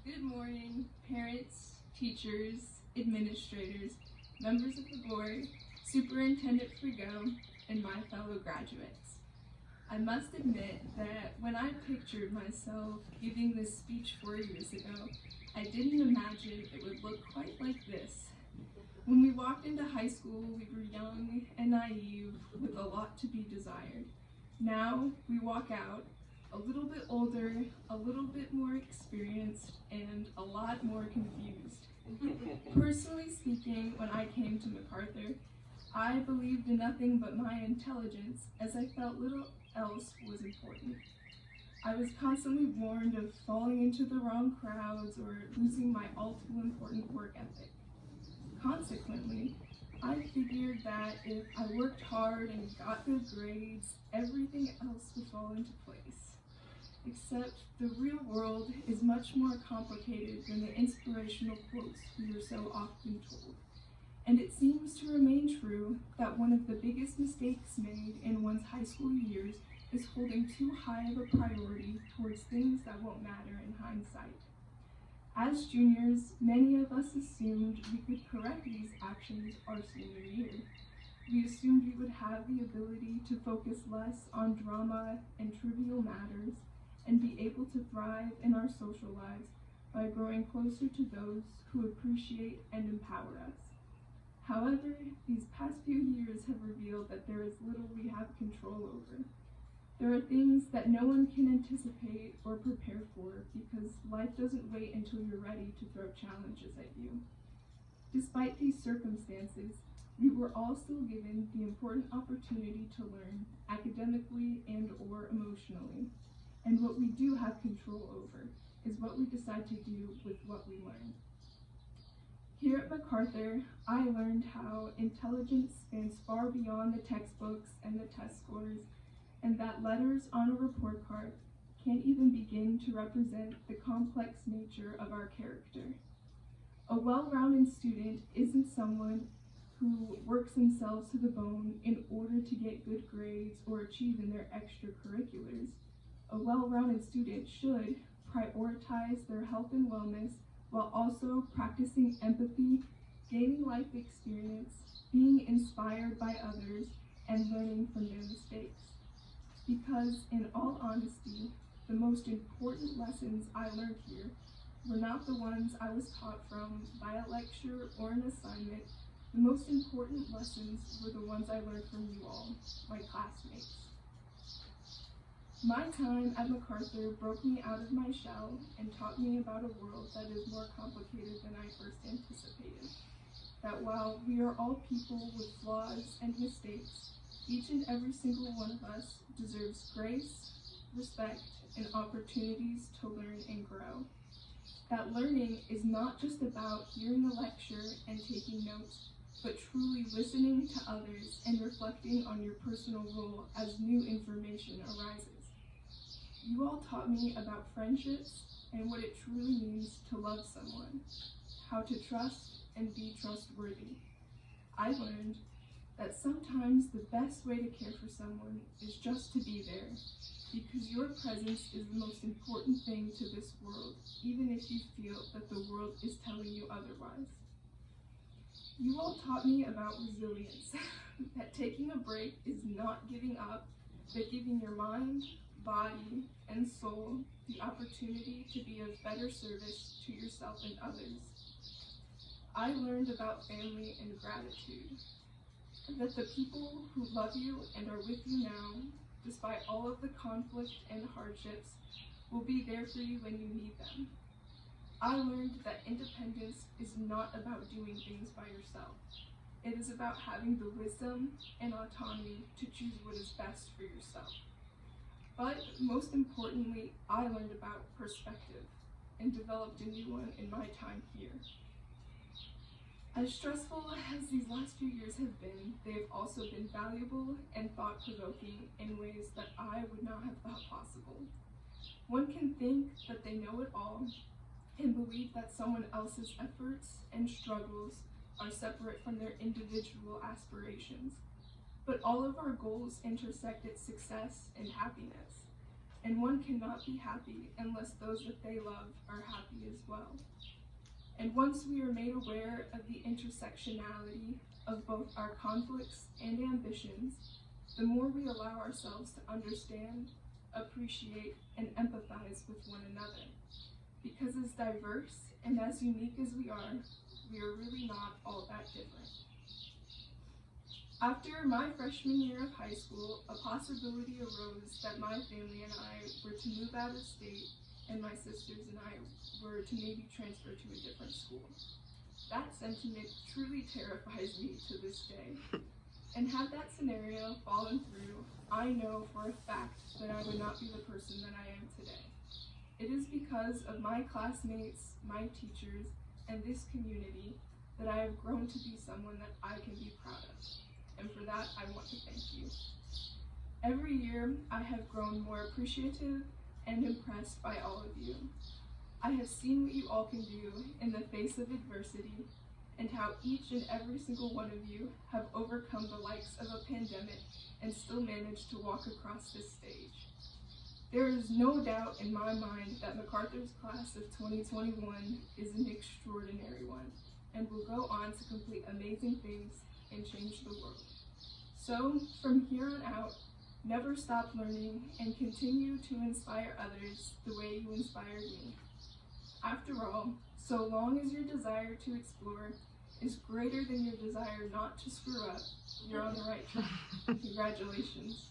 Good morning, parents, teachers, administrators, members of the board, Superintendent Frigo, and my fellow graduates. I must admit that when I pictured myself giving this speech 4 years ago, I didn't imagine it would look quite like this. When we walked into high school, we were young and naive with a lot to be desired. Now we walk out a little bit older, a little bit more experienced, and a lot more confused. Personally speaking, when I came to MacArthur, I believed in nothing but my intelligence, as I felt little else was important. I was constantly warned of falling into the wrong crowds or losing my all-too-important work ethic. Consequently, I figured that if I worked hard and got good grades, everything else would fall into place. Except the real world is much more complicated than the inspirational quotes we are so often told. And it seems to remain true that one of the biggest mistakes made in one's high school years is holding too high of a priority towards things that won't matter in hindsight. As juniors, many of us assumed we could correct these actions our senior year. We assumed we would have the ability to focus less on drama and trivial matters and be able to thrive in our social lives by growing closer to those who appreciate and empower us. However, these past few years have revealed that there is little we have control over. There are things that no one can anticipate or prepare for because life doesn't wait until you're ready to throw challenges at you. Despite these circumstances, we were all still given the important opportunity to learn academically and/or emotionally. And what we do have control over is what we decide to do with what we learn. Here at MacArthur, I learned how intelligence spans far beyond the textbooks and the test scores, and that letters on a report card can't even begin to represent the complex nature of our character. A well-rounded student isn't someone who works themselves to the bone in order to get good grades or achieve in their extracurriculars. A well-rounded student should prioritize their health and wellness while also practicing empathy, gaining life experience, being inspired by others, and learning from their mistakes. Because, in all honesty, the most important lessons I learned here were not the ones I was taught from by a lecture or an assignment. The most important lessons were the ones I learned from you all, my classmates. My time at MacArthur broke me out of my shell and taught me about a world that is more complicated than I first anticipated. That while we are all people with flaws and mistakes, each and every single one of us deserves grace, respect, and opportunities to learn and grow. That learning is not just about hearing a lecture and taking notes, but truly listening to others and reflecting on your personal role as new information arises. You all taught me about friendships and what it truly means to love someone, how to trust and be trustworthy. I learned that sometimes the best way to care for someone is just to be there, because your presence is the most important thing to this world, even if you feel that the world is telling you otherwise. You all taught me about resilience, that taking a break is not giving up, but giving your mind, body, and soul the opportunity to be of better service to yourself and others. I learned about family and gratitude, that the people who love you and are with you now, despite all of the conflict and hardships, will be there for you when you need them. I learned that independence is not about doing things by yourself. It is about having the wisdom and autonomy to choose what is best for yourself. But most importantly, I learned about perspective and developed a new one in my time here. As stressful as these last few years have been, they have also been valuable and thought-provoking in ways that I would not have thought possible. One can think that they know it all and believe that someone else's efforts and struggles are separate from their individual aspirations. But all of our goals intersect at success and happiness. and one cannot be happy unless those that they love are happy as well. And once we are made aware of the intersectionality of both our conflicts and ambitions, the more we allow ourselves to understand, appreciate, and empathize with one another. Because as diverse and as unique as we are really not all that different. After my freshman year of high school, a possibility arose that my family and I were to move out of state, and my sisters and I were to maybe transfer to a different school. That sentiment truly terrifies me to this day. And had that scenario fallen through, I know for a fact that I would not be the person that I am today. It is because of my classmates, my teachers, and this community that I have grown to be someone that I can be proud of. And for that, I want to thank you. Every year, I have grown more appreciative and impressed by all of you. I have seen what you all can do in the face of adversity, and how each and every single one of you have overcome the likes of a pandemic and still managed to walk across this stage. There is no doubt in my mind that MacArthur's class of 2021 is an extraordinary one, and will go on to complete amazing things and change the world. So, from here on out, never stop learning and continue to inspire others the way you inspired me. After all, so long as your desire to explore is greater than your desire not to screw up, you're on the right track. Congratulations.